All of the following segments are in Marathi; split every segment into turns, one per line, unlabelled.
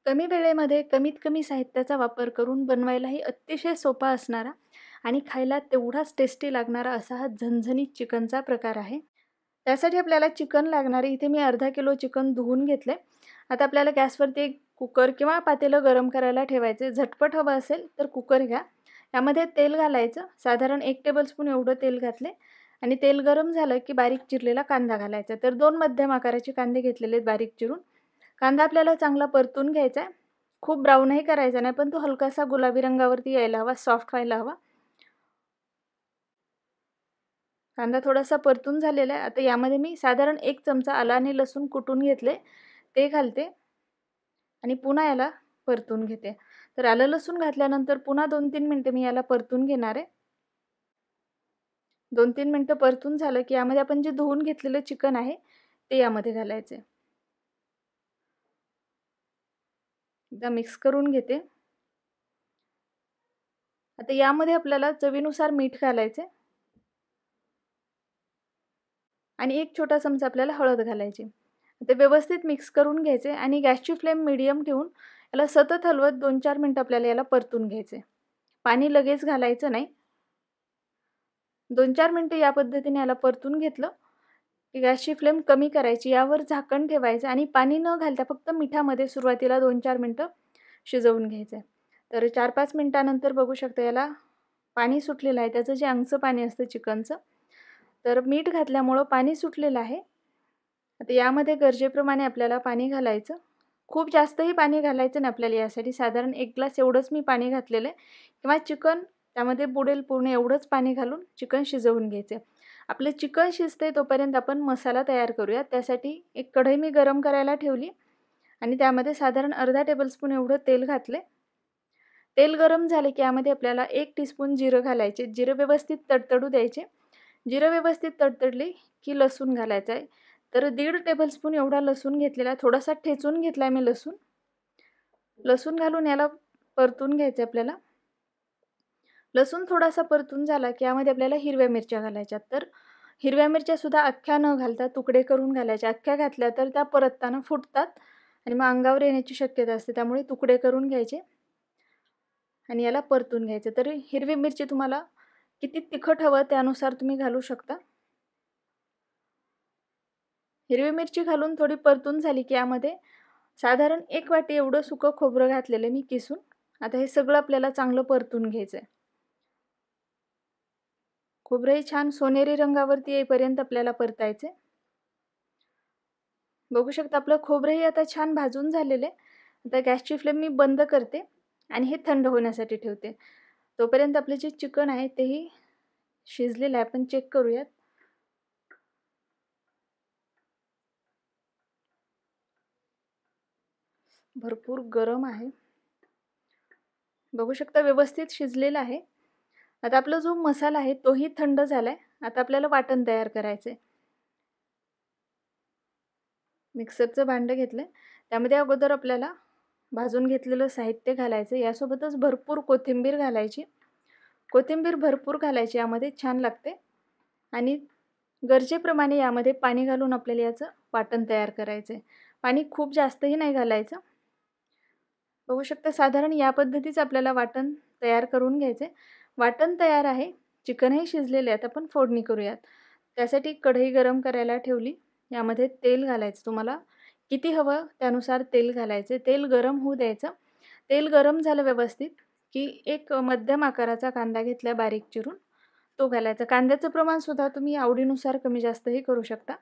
कमी वेळेमध्ये कमीत कमी साहित्याचा वापर करून बनवायलाही अतिशय सोपा असणारा आणि खायला तेवढाच टेस्टी लागणारा असा हा झणझणीत चिकनचा प्रकार आहे. त्यासाठी आपल्याला चिकन लागणार आहे. इथे मी अर्धा किलो चिकन धुवून घेतले. आता आपल्याला गॅसवरती एक कुकर किंवा पातेलं गरम करायला ठेवायचे. झटपट हवं असेल तर कुकर घ्या. यामध्ये तेल घालायचं. साधारण 1 टेबलस्पून एवढं तेल घातले आणि तेल गरम झालं की बारीक चिरलेला कांदा घालायचा. तर 2 मध्यम आकाराचे कांदे घेतलेले आहेत बारीक चिरून. कांदा आपल्याला चांगला परतून घ्यायचा आहे. खूप ब्राऊनही करायचा नाही, पण तो हलकासा गुलाबी रंगावरती यायला हवा, सॉफ्ट व्हायला हवा. कांदा थोडासा परतून झालेला आहे. आता यामध्ये मी साधारण 1 चमचा आलं आणि लसूण कुटून घेतले, ते घालते आणि पुन्हा याला परतून घेते. तर आलं लसूण घातल्यानंतर पुन्हा 2-3 मिनिटं मी याला परतून घेणार आहे. 2-3 मिनिटं परतून झालं की यामध्ये आपण जे धुवून घेतलेलं चिकन आहे, ते यामध्ये घालायचे. एकदा मिक्स करून घेते. आता यामध्ये आपल्याला चवीनुसार मीठ घालायचे आणि 1 छोटा चमचा आपल्याला हळद घालायची. ते व्यवस्थित मिक्स करून घ्यायचे आणि गॅसची फ्लेम मीडियम ठेवून याला सतत हलवत 2-4 मिनिटं आपल्याला याला परतून घ्यायचे. पाणी लगेच घालायचं नाही. 2-4 मिनिटं या पद्धतीने याला परतून घेतलं की गॅसची फ्लेम कमी करायची. यावर झाकण ठेवायचं आणि पाणी न घालता फक्त मिठामध्ये सुरुवातीला 2-4 मिनिटं शिजवून घ्यायचं. तर 4-5 मिनिटानंतर बघू शकता याला पाणी सुटलेलं आहे. त्याचं जे अंगचं पाणी असतं चिकनचं, तर मीठ घातल्यामुळं पाणी सुटलेलं आहे. आता यामध्ये गरजेप्रमाणे आपल्याला पाणी घालायचं. खूप जास्तही पाणी घालायचं नाही आपल्याला यासाठी. साधारण 1 ग्लास एवढंच मी पाणी घातलेलं आहे किंवा चिकन त्यामध्ये बुडेल पूर्ण एवढंच पाणी घालून चिकन शिजवून घ्यायचं. आपलं चिकन शिजते तोपर्यंत आपण मसाला तयार करूया. त्यासाठी एक कढई मी गरम करायला ठेवली आणि त्यामध्ये साधारण अर्धा टेबलस्पून एवढं तेल घातले. तेल गरम झाले की यामध्ये आपल्याला 1 टीस्पून जिरं घालायचे. जिरं व्यवस्थित तडतडू द्यायचे. जिरं व्यवस्थित तडतडले की लसूण घालायचा आहे. तर 1.5 टेबलस्पून एवढा लसूण घेतलेला आहे. थोडासा ठेचून घेतला आहे मी लसूण. लसूण घालून याला परतून घ्यायचं आहे आपल्याला. लसूण थोडासा परतून झाला की यामध्ये आपल्याला हिरव्या मिरच्या घालायच्या. तर हिरव्या मिरच्यासुद्धा अख्ख्या न घालता तुकडे करून घालायच्या. अख्ख्या घातल्या तर त्या परतताना फुटतात आणि मग अंगावर येण्याची शक्यता असते. त्यामुळे तुकडे करून घ्यायचे आणि याला परतून घ्यायचं. तर हिरवी मिरची तुम्हाला किती तिखट हवं त्यानुसार तुम्ही घालू शकता. हिरवी मिरची घालून थोडी परतून झाली की यामध्ये साधारण 1 वाटी एवढं सुकं खोबरं घातलेलं मी किसून. आता हे सगळं आपल्याला चांगलं परतून घ्यायचं आहे. खोबरंही छान सोनेरी रंगावरती येईपर्यंत आपल्याला परतायचे. बघू शकता आपलं खोबरंही आता छान भाजून झालेलं आहे. आता गॅसची फ्लेम मी बंद करते आणि हे थंड होण्यासाठी ठेवते. तोपर्यंत आपले जे चिकन आहे तेही शिजलेलं आहे. आपण चेक करूयात. भरपूर गरम आहे. बघू शकता व्यवस्थित शिजलेला आहे. आता आपला जो मसाला आहे तोही थंड झालाय. आता आपल्याला वाटण तयार करायचं आहे. मिक्सरचं भांडं घेतलंय. त्यामध्ये अगोदर आपल्याला भाजून घेतलेलं साहित्य घालायचं. यासोबतच भरपूर कोथिंबीर घालायची. कोथिंबीर भरपूर घालायची, यामध्ये छान लागते. आणि गरजेप्रमाणे यामध्ये पाणी घालून आपल्याला याचं वाटण तयार करायचं आहे. पाणी खूप जास्तही नाही घालायचं. बघू शकता साधारण या पद्धतीचं आपल्याला वाटण तयार करून घ्यायचं आहे. वाटण तयार आहे. चिकनही शिजलेले आहे. आता आपण फोडणी करूयात. त्यासाठी कढई गरम करायला ठेवली. यामध्ये तेल घालायचं. तुम्हाला किती हवं त्यानुसार तेल घालायचं. तेल गरम होऊ द्यायचं. तेल गरम झालं व्यवस्थित की एक मध्यम आकाराचा कांदा घेतला बारीक चिरून, तो घालायचा. कांद्याचं प्रमाणसुद्धा तुम्ही आवडीनुसार कमी जास्तही करू शकता.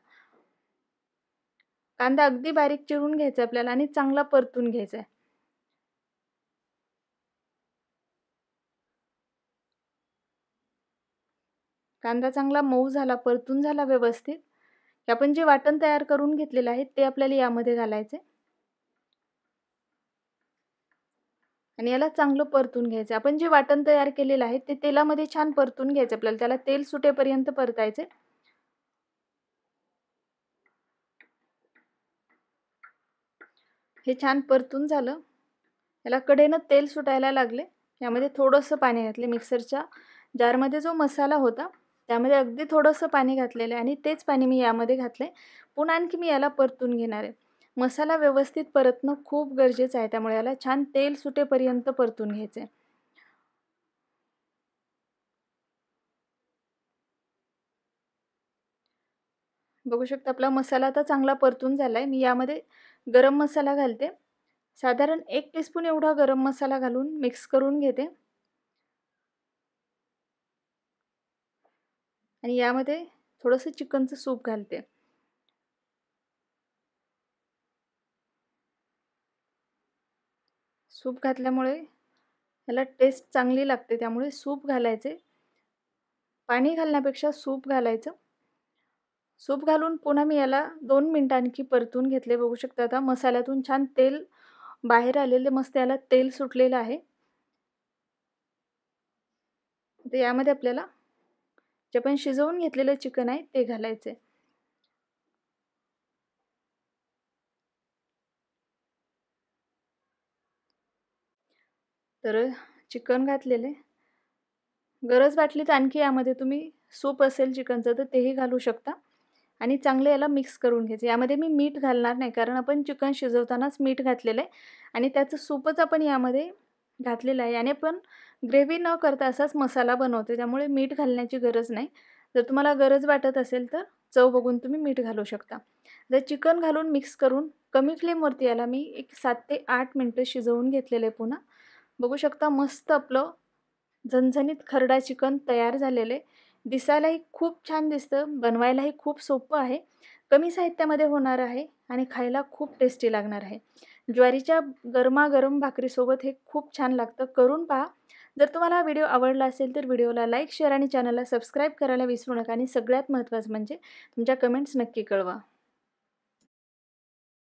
कांदा अगदी बारीक चिरून घ्यायचा आपल्याला आणि चांगला परतून घ्यायचा आहे. कांदा चांगला मऊ झाला, परतून झाला व्यवस्थित, की आपण जे वाटण तयार करून घेतलेलं आहे ते आपल्याला यामध्ये घालायचे आणि याला चांगलं परतून घ्यायचं. आपण जे वाटण तयार केलेलं आहे ते तेलामध्ये छान परतून घ्यायचं आपल्याला. त्याला तेल सुटेपर्यंत परतायचे. हे छान परतून झालं. याला कडेनं तेल सुटायला लागले. यामध्ये थोडंसं पाणी घातले. मिक्सरच्या जारमध्ये जो मसाला होता त्यामध्ये अगदी थोडंसं पाणी घातलेलं आहे आणि तेच पाणी मी यामध्ये घातले. पुन्हा आणखी मी याला परतून घेणार आहे. मसाला व्यवस्थित परतणं खूप गरजेचं आहे, त्यामुळे याला छान तेल सुटेपर्यंत परतून घ्यायचं आहे. बघू शकता आपला मसाला आता चांगला परतून झाला आहे. मी यामध्ये गरम मसाला घालते. साधारण 1 टीस्पून एवढा गरम मसाला घालून मिक्स करून घेते. आणि यामध्ये थोडंसं चिकनचं सूप घालते. सूप घातल्यामुळे याला टेस्ट चांगली लागते, त्यामुळे सूप घालायचे. पाणी घालण्यापेक्षा सूप घालायचं. सूप घालून पुन्हा मी याला 2 मिनिटं आणखी परतून घेतले. बघू शकता आता मसाल्यातून छान तेल बाहेर आलेले, मस्त याला तेल सुटलेलं आहे. तर यामध्ये आपल्याला जे आपण शिजवून घेतलेलं चिकन आहे ते घालायचे. तर चिकन घातलेले. गरज वाटली तर आणखी यामध्ये तुम्ही सूप असेल चिकनचं तर तेही घालू शकता आणि चांगलं याला मिक्स करून घ्यायचं. यामध्ये मी मीठ घालणार नाही, कारण आपण चिकन शिजवतानाच मीठ घातलेलं आहे आणि त्याचं सूपच आपण यामध्ये घातलेलं आहे. याने पण ग्रेव्ही न करता असाच मसाला बनवते, त्यामुळे मीठ घालण्याची गरज नाही. जर तुम्हाला गरज वाटत असेल तर चव बघून तुम्ही मीठ घालू शकता. जर चिकन घालून मिक्स करून कमी फ्लेमवरती याला मी एक 7 ते 8 मिनिटं शिजवून घेतलेलं आहे पुन्हा. बघू शकता मस्त आपलं झणझणीत खरडा चिकन तयार झालेले. दिसायलाही खूप छान दिसतं, बनवायलाही खूप सोपं आहे, कमी साहित्यामध्ये होणार आहे आणि खायला खूप टेस्टी लागणार आहे. ज्वारीच्या गरमागरम भाकरीसोबत हे खूप छान लागतं. करून पहा. जर तुम्हाला हा व्हिडिओ आवडला असेल तर व्हिडिओला लाईक, शेअर आणि चॅनलला सबस्क्राईब करायला विसरू नका आणि सगळ्यात महत्त्वाचं म्हणजे तुमच्या कमेंट्स नक्की कळवा.